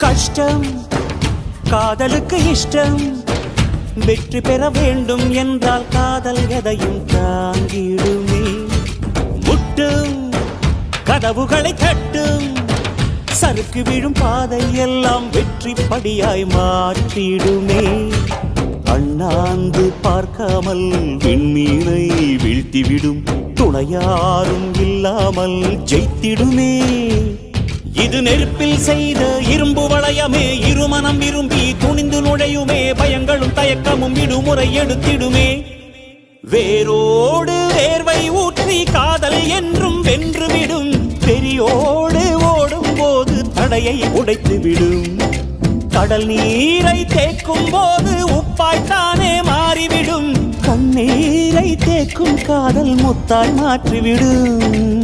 கஷ்டம் காதலுக்கு இஷ்டம் வெற்றி பெற வேண்டும் என்றால் காதல் எதையும் தாங்கிடுமே முட்டும் கதவுகளை தட்டும் சறுக்கு விழும் பாதை எல்லாம் வெற்றி படியாய் மாற்றிடுமே அண்ணாந்து பார்க்காமல் விண்மீனை வீழ்த்திவிடும் துணையாரும் இல்லாமல் ஜெயித்திடுமே இது நெருப்பில் செய்த இரும்பு வளையமே இருமனம் விரும்பி துணிந்து நுழையுமே பயங்களும் தயக்கமும் விடுமுறை எடுத்திடுமே வேரோடு வேர்வை ஊற்றி காதல் என்றும் வென்றுவிடும் பெரியோடு ஓடும் போது தடையை உடைத்து விடும் கடல் நீரை தேக்கும் போது உப்பாய்த்தானே மாறிவிடும் கண்ணீரை தேக்கும் காதல் முத்தாய் மாற்றிவிடும்